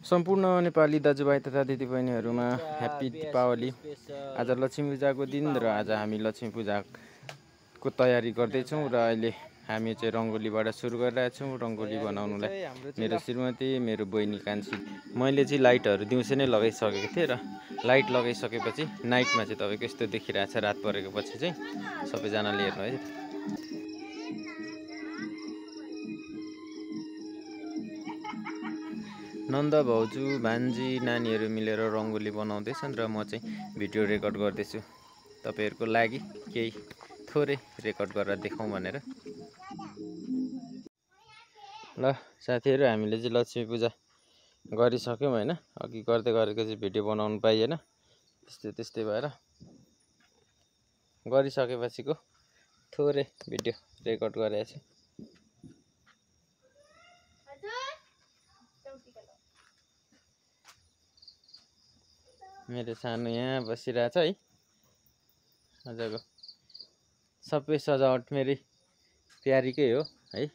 सम्पूर्ण नेपाली दाजुभाइ तथा दिदीबहिनीहरूमा ह्याप्पी दीपावली। आज लक्ष्मी पूजाको दिन र आज हामी लक्ष्मी पूजाको तयारी गर्दैछौँ र अहिले हामी चाहिँ रङ्गोलीबाट सुरु गरिरहेका छौँ। रङ्गोली बनाउनुलाई मेरो श्रीमती, मेरो बहिनी कान्छी, मैले चाहिँ लाइटहरू दिउँसो नै लगाइसकेको थिएँ र लाइट लगाइसकेपछि नाइटमा चाहिँ तपाईँको यस्तो देखिरहेछ। रात परेको पछि चाहिँ सबैजनाले हेर्नु है। नन्द भाउजू, भान्जी, नानीहरू मिलेर रङ्गोली बनाउँदैछन् र म चाहिँ भिडियो रेकर्ड गर्दैछु तपाईँहरूको लागि, केही थोरै रेकर्ड गरेर देखाउँ भनेर। ल साथीहरू, हामीले चाहिँ लक्ष्मी पूजा गरिसक्यौँ होइन। अघि गर्दै गरेको चाहिँ भिडियो बनाउनु पाइएन, त्यस्तै भएर गरिसकेपछिको थोरै भिडियो रेकर्ड गरेको छु। मेरो सानो यहाँ बसिरहेछ है। आजको सबै सजावट मेरै प्यारीकै हो है।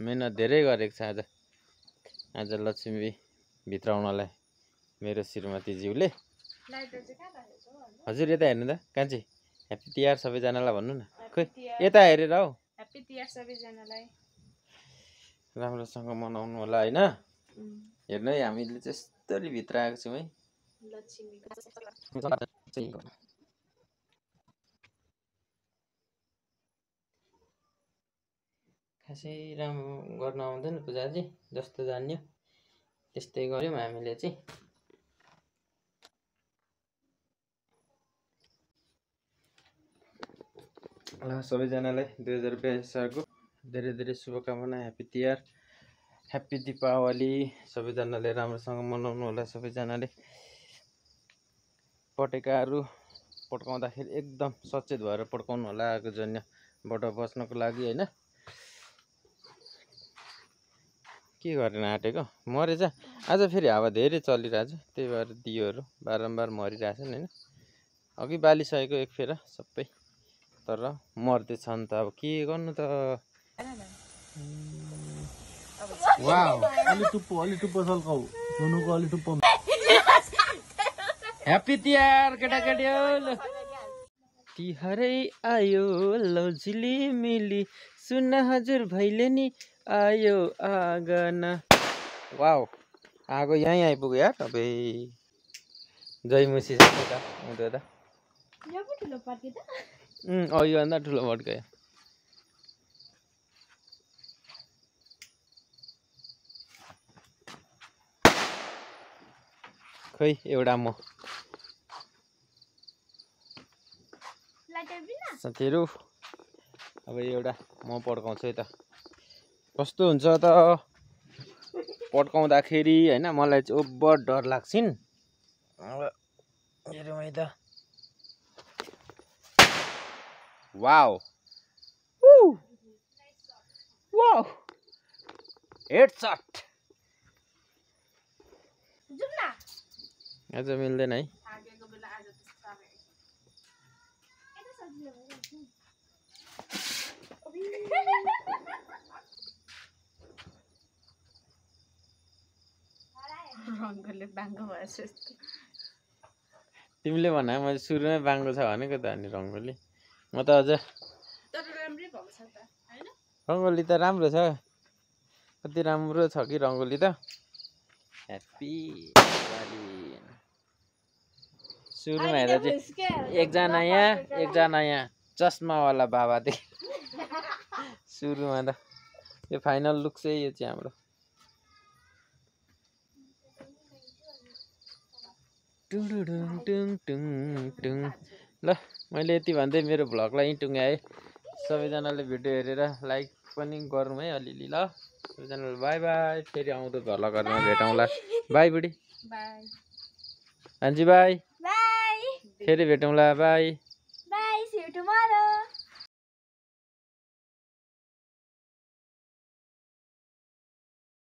मेहनत धेरै गरेको छ आज लक्ष्मी भित्राउनलाई मेरो श्रीमतीज्यूले। हजुर यता हेर्नु त कान्छी, ह्याप्पी तिहार सबैजनालाई भन्नु न। खोइ यता हेरेर हौ। ह्याप्पी तिहार सबैजनालाई। राम्रोसँग मनाउनु होला होइन। हेर्नु है, हामीले चाहिँ यस्तरी भित्र आएको छौँ है। खासै राम्रो गर्न आउँदैन पूजाजी, जस्तो जान्यो त्यस्तै गऱ्यौँ हामीले चाहिँ। ल सबैजनालाई 2022 सालको धेरै धेरै शुभकामना। Happy Tihar, happy Deepawali. सबैजनाले राम्रोसँग मनाउनु होला। सबैजनाले पटेकाहरू पड्काउँदाखेरि एकदम सचेत भएर पड्काउनु होला, आगोजन्यबाट बच्नको लागि होइन। के गरेर आँटेको मरेछ। आज फेरि हावा धेरै चलिरहेछ, त्यही भएर दियोहरू बारम्बार मरिरहेछन् होइन। अघि बालिसकेको एक फेर सबै, तर मर्दैछन् त अब के गर्नु त। ह्याप्पी तिहार केटाकेटी। तिहारै आयो लौजिली मिली, सुन हजुर भैलेनी आयो आँगन। वाउ, आगो यहीँ आइपुग्यो यार। अब जयमुसी छ त उँधो त। योभन्दा ठुलो भड्कायो। खोइ एउटा म साथीहरू, अब एउटा म पड्काउँछु है त। कस्तो हुन्छ त पड्काउँदाखेरि होइन। मलाई चाहिँ ओभर डर लाग्छिन्। हेरौँ है त। Wow wow, headshot. आज मिल्दैन है। रङ्गोले बाङ्गो भएछ। तिमीले भन, मैले सुरुमै बाङ्गो छ भनेको त अनि रङ्गोली। म त अझ रङ्गोली त राम्रो छ। कति राम्रो छ कि रङ्गोली त। ह्याप्पी दिवाली। सुरुमा हेर्दा चाहिँ एकजना यहाँ चस्मावाला बाबा देख। सुरुमा त यो फाइनल लुक चाहिँ यो चाहिँ हाम्रो। ल मैले यति भन्दै मेरो भ्लगलाई टुङ्ग्याएँ। सबैजनाले भिडियो हेरेर लाइक पनि गरौँ है अलिअलि। ल सबैजनाले बाई बाई। फेरि आउँदो भ्लगहरूमा भेटौँला। बाई बुढी। हान्जी बाई। फेरि भेटौँला। बाई।